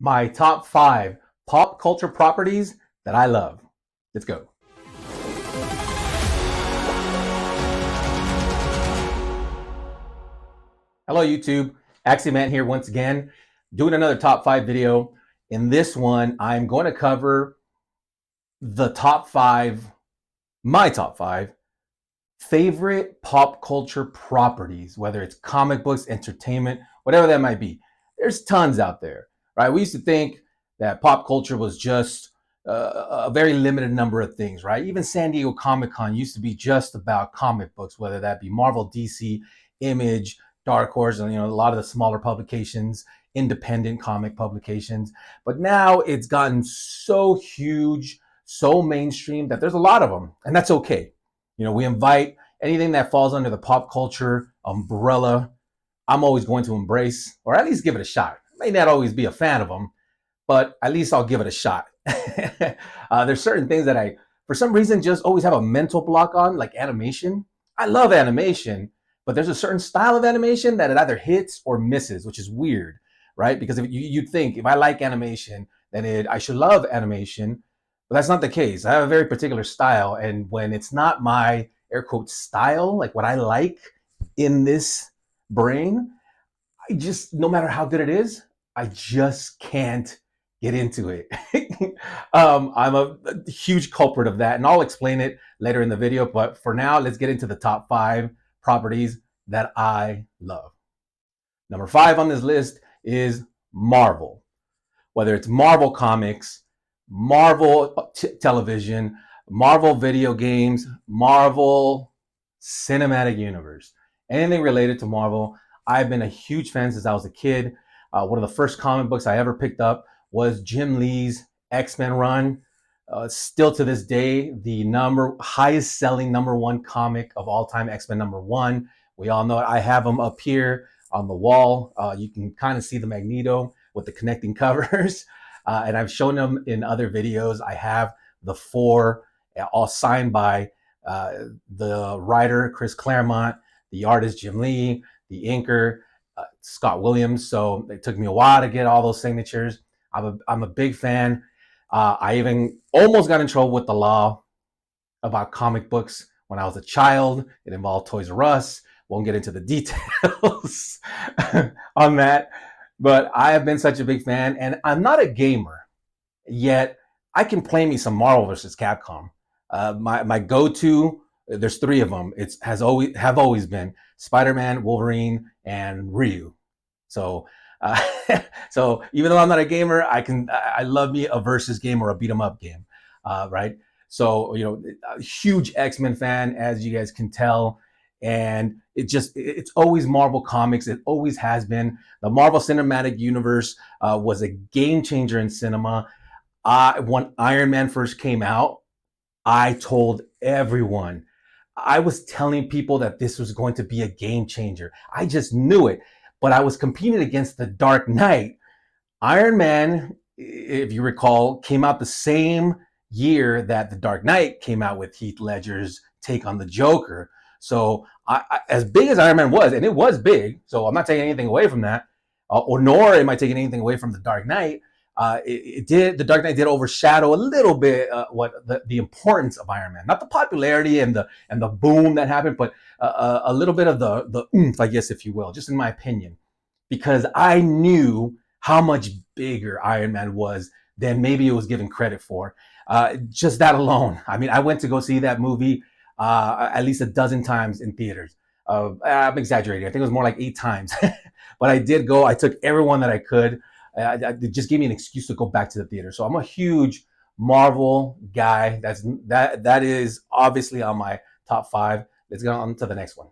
my top 5 pop culture properties that I love. Let's go. Hello, YouTube. Axie here once again, doing another top 5 video. In this one, I'm going to cover the my top 5 favorite pop culture properties, whether it's comic books, entertainment, whatever that might be. There's tons out there, right? We used to think that pop culture was just a very limited number of things, right? Even San Diego Comic-Con used to be just about comic books, whether that be Marvel, DC, Image, Dark Horse, and a lot of the smaller publications, independent comic publications. But now it's gotten so huge, so mainstream that there's a lot of them, and that's okay. We invite anything that falls under the pop culture umbrella. I'm always going to embrace, or at least give it a shot. I may not always be a fan of them, but at least I'll give it a shot. There's certain things that I, for some reason, just always have a mental block on, like animation. I love animation, but there's a certain style of animation that it either hits or misses, which is weird, right? Because if you'd think if I like animation, then I should love animation, but that's not the case. I have a very particular style, and when it's not my air quote style, like what I like in this brain, I just, no matter how good it is, I just can't get into it. I'm a huge culprit of that, and I'll explain it later in the video. But for now, let's get into the top 5 properties that I love. Number 5 on this list is Marvel. Whether it's Marvel Comics, Marvel television, Marvel video games, Marvel Cinematic Universe, anything related to Marvel. I've been a huge fan since I was a kid. One of the first comic books I ever picked up was Jim Lee's X-Men run. Still to this day, the highest selling #1 comic of all time, X-Men #1. We all know it. I have them up here on the wall. You can kind of see the Magneto with the connecting covers. And I've shown them in other videos. I have the 4 all signed by the writer, Chris Claremont, the artist, Jim Lee, the inker, Scott Williams. So it took me a while to get all those signatures. I'm a big fan. I even almost got in trouble with the law about comic books when I was a child. It involved Toys R Us. Won't get into the details on that. But I have been such a big fan, and I'm not a gamer, yet I can play me some Marvel vs. Capcom. My go-to, there's 3 of them. Have always been Spider-Man, Wolverine, and Ryu. So, so even though I'm not a gamer, I love me a versus game or a beat 'em up game, right? So a huge X-Men fan, as you guys can tell. And it's always Marvel Comics. It always has been. The Marvel Cinematic Universe was a game changer in cinema. When Iron Man first came out, I told everyone. I was telling people that this was going to be a game changer. I just knew it. But I was competing against The Dark Knight. Iron Man, if you recall, came out the same year that The Dark Knight came out with Heath Ledger's take on the Joker. So as big as Iron Man was, and it was big, so I'm not taking anything away from that, nor am I taking anything away from The Dark Knight. The Dark Knight did overshadow a little bit what the importance of Iron Man, not the popularity and the boom that happened, but a little bit of the oomph, I guess, if you will, just in my opinion, because I knew how much bigger Iron Man was than maybe it was given credit for. Just that alone. I mean, I went to go see that movie at least a dozen times in theaters. I'm exaggerating. I think it was more like 8 times. But I did go. I took everyone that I could. It just gave me an excuse to go back to the theater. So I'm a huge Marvel guy. That is obviously on my top 5. Let's go on to the next one.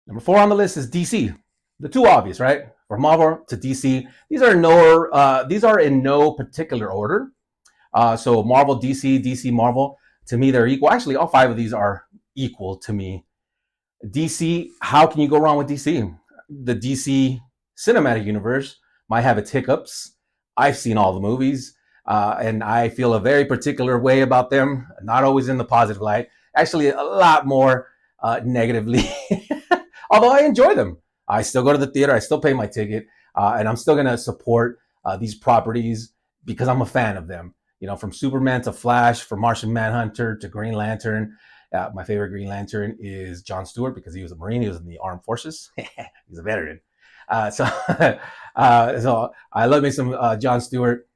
Number 4 on the list is DC. The 2 obvious, right? From Marvel to DC. These are in no particular order. So Marvel, DC, DC, Marvel. To me, they're equal. Actually, all 5 of these are equal to me. DC, how can you go wrong with DC? The DC Cinematic Universe might have its hiccups. I've seen all the movies, and I feel a very particular way about them, not always in the positive light. Actually, a lot more negatively, although I enjoy them. I still go to the theater. I still pay my ticket, and I'm still going to support these properties because I'm a fan of them. You know, from Superman to Flash, from Martian Manhunter to Green Lantern. My favorite Green Lantern is John Stewart because he was a Marine. He was in the armed forces. He's a veteran. So I love me some John Stewart.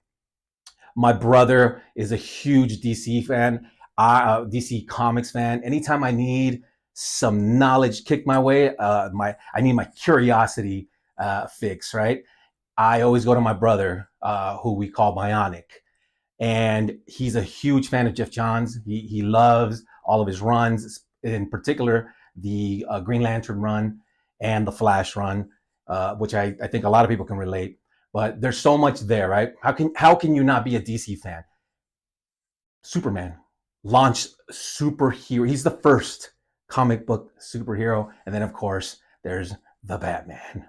My brother is a huge DC fan, DC Comics fan. Anytime I need some knowledge kicked my way, I need my curiosity fix, right? I always go to my brother, who we call Bionic, and he's a huge fan of Jeff Johns. He loves all of his runs, in particular the Green Lantern run and the Flash run, which I think a lot of people can relate. But there's so much there, right? How can you not be a DC fan? Superman launched superhero. He's the first comic book superhero, and then of course there's the Batman.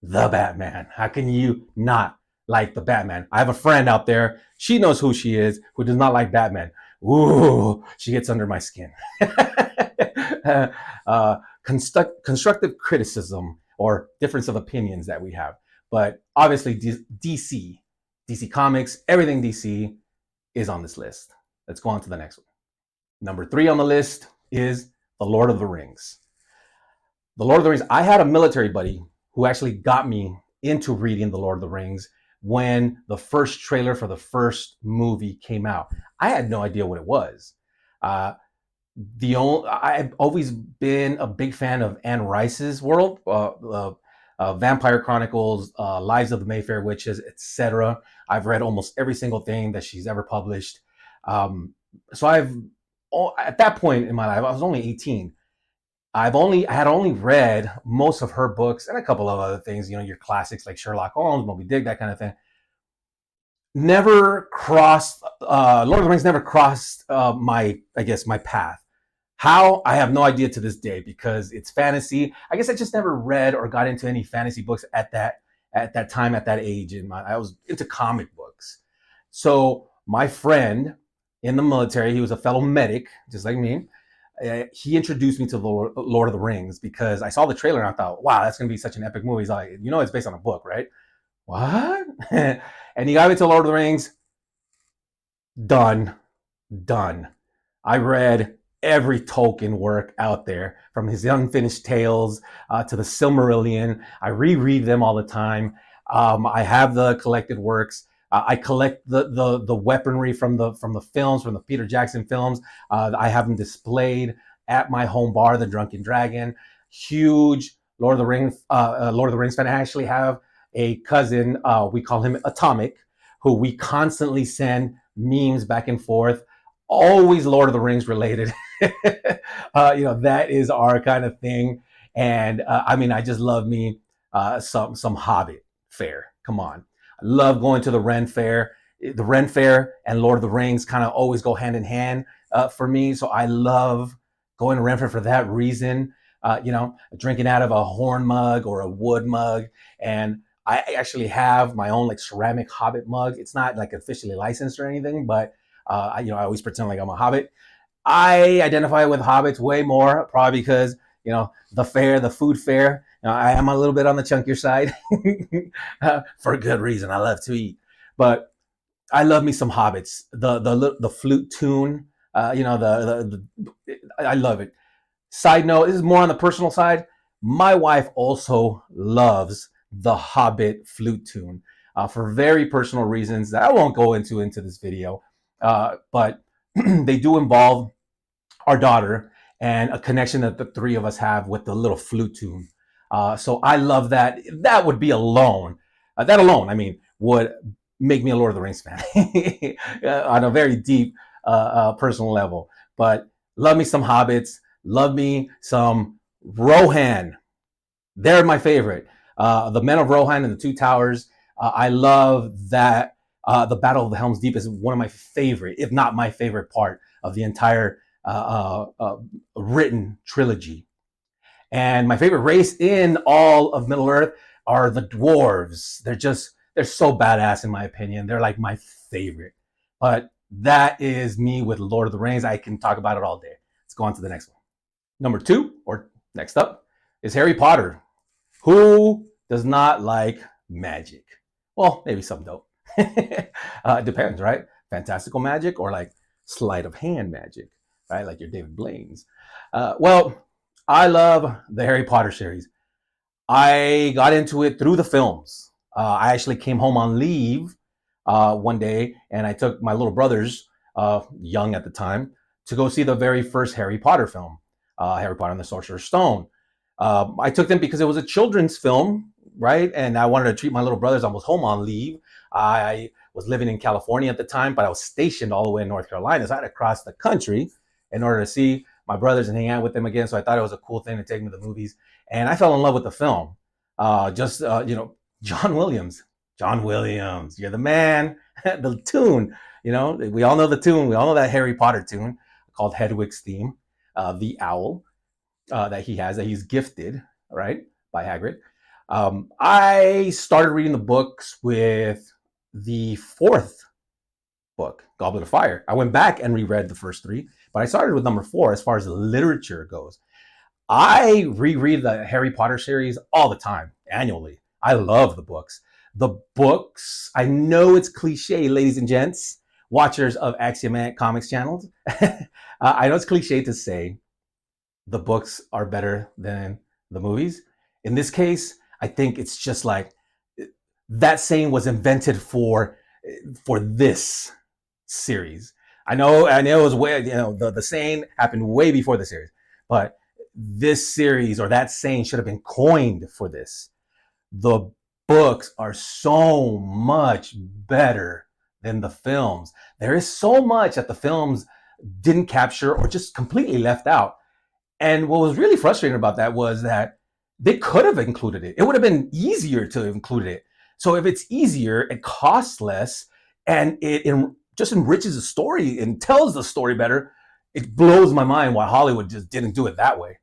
The Batman. How can you not like the Batman? I have a friend out there. She knows who she is, who does not like Batman. Ooh, she gets under my skin. Constructive criticism or difference of opinions that we have. But obviously, DC Comics, everything DC is on this list. Let's go on to the next one. Number 3 on the list is The Lord of the Rings. The Lord of the Rings. I had a military buddy who actually got me into reading The Lord of the Rings when the first trailer for the first movie came out. I had no idea what it was. I've always been a big fan of Anne Rice's world, Vampire Chronicles, Lives of the Mayfair Witches, etc. I've read almost every single thing that she's ever published. So at that point in my life, I was only 18. I had only read most of her books and a couple of other things, you know, your classics like Sherlock Holmes, Moby Dick, that kind of thing. Never crossed, Lord of the Rings never crossed my path. How? I have no idea to this day because it's fantasy. I guess I just never read or got into any fantasy books at that time, at that age. I was into comic books. So my friend in the military, he was a fellow medic, just like me. He introduced me to the Lord of the Rings because I saw the trailer and I thought, wow, that's going to be such an epic movie. He's like, you know, it's based on a book, right? What? And he got me to Lord of the Rings. Done. I read every Tolkien work out there, from his Unfinished Tales to the Silmarillion. I reread them all the time. I have the collected works. I collect the weaponry from the films, from the Peter Jackson films. I have them displayed at my home bar, the Drunken Dragon. Huge Lord of the Rings fan. I actually have a cousin, we call him Atomic, who we constantly send memes back and forth, always Lord of the Rings related. That is our kind of thing. And I just love me some Hobbit fare. Come on. I love going to the Ren Fair. The Ren Fair and Lord of the Rings kind of always go hand in hand for me. So I love going to Ren Fair for that reason. Drinking out of a horn mug or a wood mug. And I actually have my own like ceramic Hobbit mug. It's not like officially licensed or anything, but I always pretend like I'm a Hobbit. I identify with Hobbits way more, probably because, the food fair, I am a little bit on the chunkier side for good reason. I love to eat, but I love me some Hobbits. The flute tune, I love it. Side note, this is more on the personal side. My wife also loves the Hobbit flute tune for very personal reasons that I won't go into this video, but they do involve our daughter and a connection that the three of us have with the little flute tune. So I love that. That would be alone. That alone, would make me a Lord of the Rings fan on a very deep personal level. But love me some Hobbits. Love me some Rohan. They're my favorite. The Men of Rohan and the Two Towers. I love that. The Battle of the Helm's Deep is one of my favorite, if not my favorite part of the entire written trilogy. And my favorite race in all of Middle Earth are the dwarves. They're so badass in my opinion. They're like my favorite. But that is me with Lord of the Rings. I can talk about it all day. Let's go on to the next one. Number 2, or next up, is Harry Potter. Who does not like magic? Well, maybe some don't. It depends, right? Fantastical magic or like sleight of hand magic, right? Like your David Blaine's. Well, I love the Harry Potter series. I got into it through the films. I actually came home on leave one day, and I took my little brothers, young at the time, to go see the very first Harry Potter film, Harry Potter and the Sorcerer's Stone. I took them because it was a children's film, right? And I wanted to treat my little brothers. I was home on leave. I was living in California at the time, but I was stationed all the way in North Carolina. So I had to cross the country in order to see my brothers and hang out with them again. So I thought it was a cool thing to take me to the movies. And I fell in love with the film. John Williams. John Williams, you're the man. The tune, we all know the tune. We all know that Harry Potter tune called Hedwig's Theme, the owl that he has, that he's gifted, right, by Hagrid. I started reading the books with the fourth book, Goblet of Fire. I went back and reread the first three, but I started with number 4 as far as the literature goes. I reread the Harry Potter series all the time, annually. I love the books. The books, I know it's cliche, ladies and gents, watchers of Axiomatic Comics channels. I know it's cliche to say the books are better than the movies. In this case, I think it's just like that saying was invented for this series. I know it was way, the saying happened way before the series, but this series or that saying should have been coined for this. The books are so much better than the films. There is so much that the films didn't capture or just completely left out. And what was really frustrating about that was that they could have included it. It would have been easier to include it. So if it's easier, it costs less, and it just enriches the story and tells the story better. It blows my mind why Hollywood just didn't do it that way.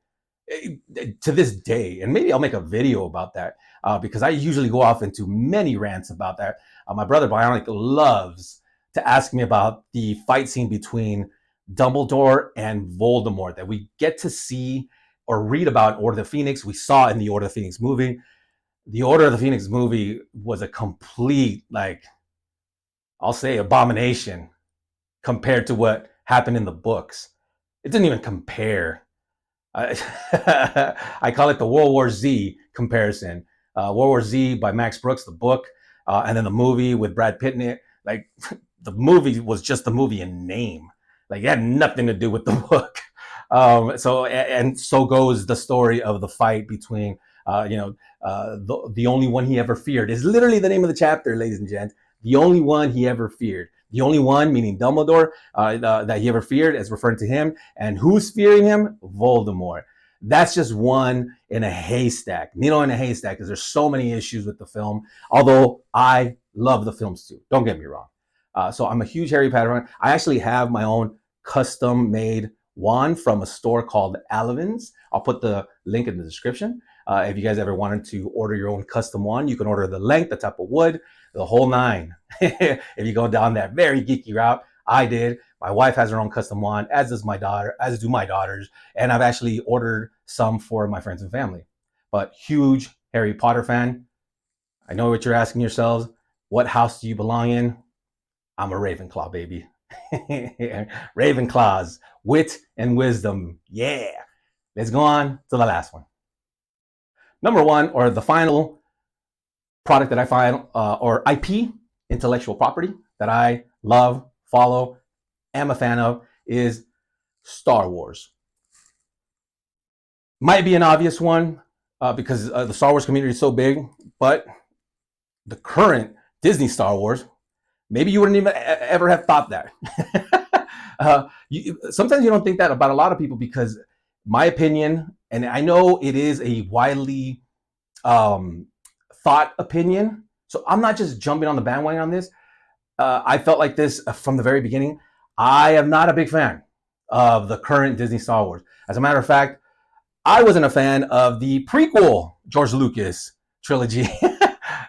To this day, and maybe I'll make a video about that because I usually go off into many rants about that. My brother Bionic loves to ask me about the fight scene between Dumbledore and Voldemort that we get to see or read about in Order of the Phoenix. We saw in the Order of the Phoenix movie. The Order of the Phoenix movie was a complete, I'll say, abomination compared to what happened in the books. It didn't even compare. I call it the World War Z comparison. World War Z by Max Brooks, the book, and then the movie with Brad Pitt in it. The movie was just the movie in name. It had nothing to do with the book. So goes the story of the fight between, the only one he ever feared is literally the name of the chapter, ladies and gents. The only one he ever feared. The only one, meaning Dumbledore, that he ever feared, is referring to him. And who's fearing him? Voldemort. That's just one in a haystack. Needle in a haystack, because there's so many issues with the film. Although I love the films too. Don't get me wrong. So I'm a huge Harry Potter fan. I actually have my own custom-made wand from a store called Alevins. I'll put the link in the description. If you guys ever wanted to order your own custom wand, you can order the length, the type of wood, the whole 9. If you go down that very geeky route, I did. My wife has her own custom wand, as does my daughter, as do my daughters. And I've actually ordered some for my friends and family. But huge Harry Potter fan. I know what you're asking yourselves. What house do you belong in? I'm a Ravenclaw, baby. Ravenclaws, wit and wisdom. Yeah. Let's go on to the last one. Number 1, or the final product that I find, or IP, intellectual property, that I love, follow, am a fan of, is Star Wars. Might be an obvious one because the Star Wars community is so big, but the current Disney Star Wars, maybe you wouldn't even ever have thought that. Sometimes you don't think that about a lot of people, because my opinion, and I know it is a widely thought opinion, so I'm not just jumping on the bandwagon on this. I felt like this from the very beginning. I am not a big fan of the current Disney Star Wars. As a matter of fact, I wasn't a fan of the prequel George Lucas trilogy.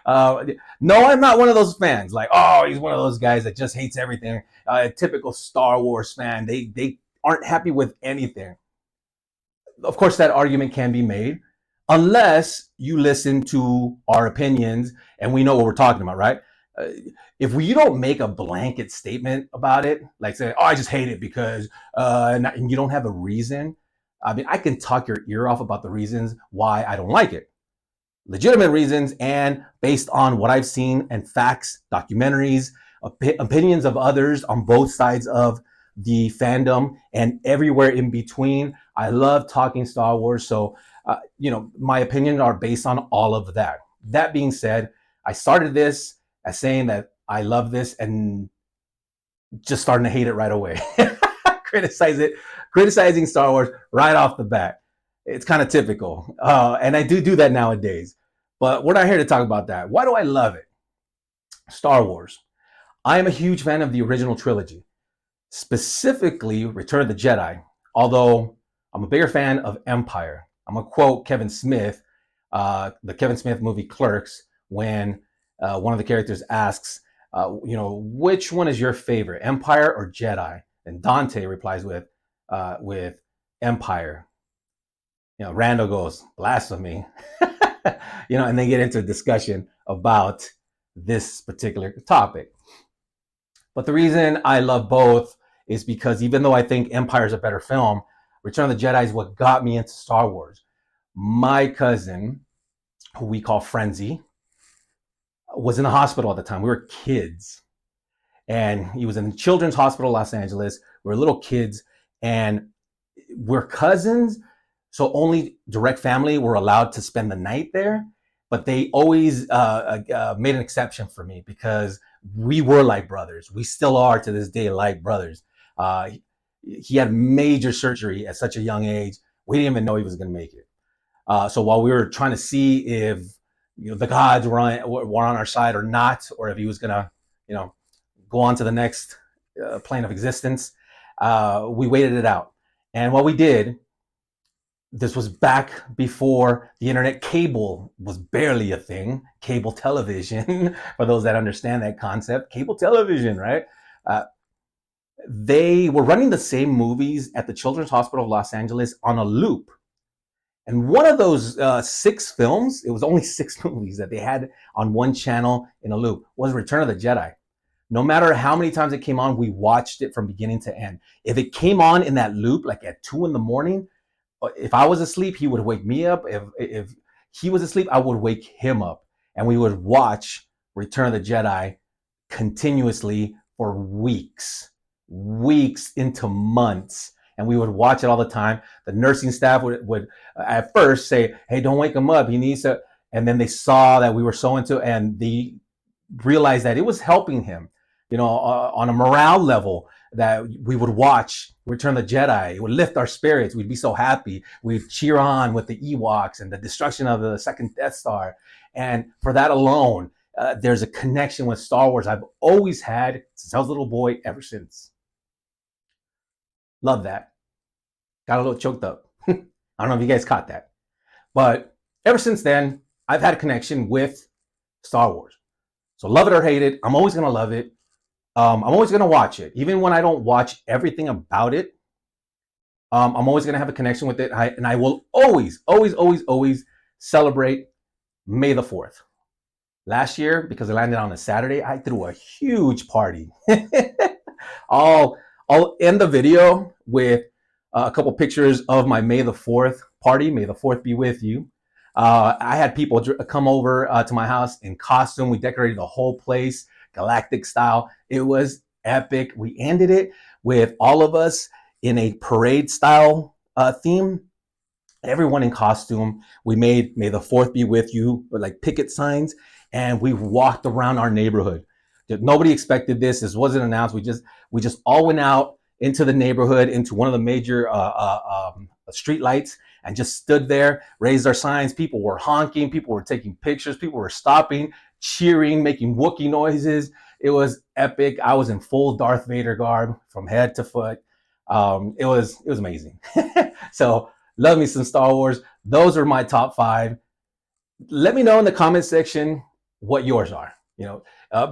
No, I'm not one of those fans. He's one of those guys that just hates everything. A typical Star Wars fan. They aren't happy with anything. Of course, that argument can be made. unless you listen to our opinions and we know what we're talking about, right? Uh, if you don't make a blanket statement about it, like say, "Oh, I just hate it because," and you don't have a reason. I mean, I can talk your ear off about the reasons why I don't like it, legitimate reasons, and based on what I've seen and facts, documentaries, opinions of others on both sides of the fandom and everywhere in between. I love talking Star Wars, so my opinions are based on all of that. That being said, I started this as saying that I love this and just starting to hate it right away. Criticizing Star Wars right off the bat. It's kind of typical, and I do that nowadays. But we're not here to talk about that. Why do I love it? Star Wars. I am a huge fan of the original trilogy, specifically Return of the Jedi, although I'm a bigger fan of Empire. I'm going to quote Kevin Smith, the Kevin Smith movie Clerks, when one of the characters asks, which one is your favorite, Empire or Jedi? And Dante replies with Empire. Randall goes, blasphemy. And they get into a discussion about this particular topic. But the reason I love both is because even though I think Empire is a better film, Return of the Jedi is what got me into Star Wars. My cousin, who we call Frenzy, was in the hospital at the time. We were kids. And he was in the Children's Hospital, Los Angeles. We were little kids. And we're cousins. So only direct family were allowed to spend the night there. But they always made an exception for me because we were like brothers. We still are to this day like brothers. He had major surgery at such a young age. We didn't even know he was going to make it. So while we were trying to see if the gods were on our side or not, or if he was going to go on to the next plane of existence, we waited it out. And what we did, this was back before the internet. Cable was barely a thing. Cable television, for those that understand that concept, cable television, right? They were running the same movies at the Children's Hospital of Los Angeles on a loop. And one of those 6 films, it was only 6 movies that they had on one channel in a loop, was Return of the Jedi. No matter how many times it came on, we watched it from beginning to end. If it came on in that loop, like at 2 a.m, if I was asleep, he would wake me up. If he was asleep, I would wake him up. And we would watch Return of the Jedi continuously for weeks into months. And we would watch it all the time. The nursing staff would at first say, "Hey, don't wake him up. He needs to." And then they saw that we were so into it, and they realized that it was helping him, on a morale level, that we would watch Return of the Jedi. It would lift our spirits. We'd be so happy. We'd cheer on with the Ewoks and the destruction of the second Death Star. And for that alone, there's a connection with Star Wars I've always had since I was a little boy, ever since. Love that. Got a little choked up. I don't know if you guys caught that. But ever since then, I've had a connection with Star Wars. So love it or hate it, I'm always going to love it. I'm always going to watch it. Even when I don't watch everything about it, I'm always going to have a connection with it. And I will always, always, always, always celebrate May the 4th. Last year, because it landed on a Saturday, I threw a huge party. I'll end the video with a couple pictures of my May the 4th party. May the 4th be with you. I had people come over to my house in costume. We decorated the whole place, galactic style. It was epic. We ended it with all of us in a parade style theme. Everyone in costume. We made May the 4th be with you with like picket signs, and we walked around our neighborhood. Nobody expected this. This wasn't announced. We just all went out into the neighborhood, into one of the major street lights, and just stood there, raised our signs. People were honking, people were taking pictures, people were stopping, cheering, making Wookiee noises. It was epic. I was in full Darth Vader garb from head to foot. It was amazing. So love me some Star Wars. Those are my top 5. Let me know in the comment section what yours are.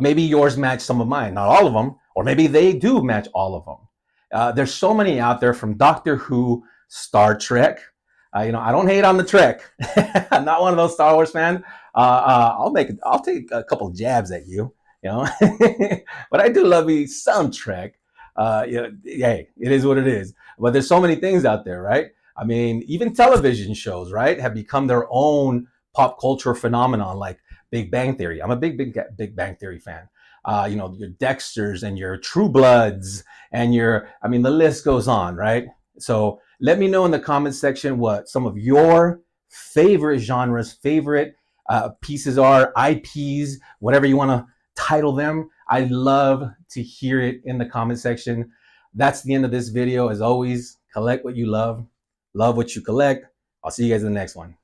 Maybe yours match some of mine, not all of them, or maybe they do match all of them. There's so many out there, from Doctor Who, Star Trek, I don't hate on the Trek. I'm not one of those Star Wars fans. I'll take a couple jabs at you, you know. But I do love me some Trek. Hey, it is what it is. But there's so many things out there, right? I mean, even television shows, right, have become their own pop culture phenomenon, like Big Bang Theory. I'm a Big Bang Theory fan. Your Dexters and your True Bloods and the list goes on, right? So let me know in the comments section what some of your favorite genres, favorite pieces are, IPs, whatever you want to title them. I'd love to hear it in the comment section. That's the end of this video. As always, collect what you love what you collect. I'll see you guys in the next one.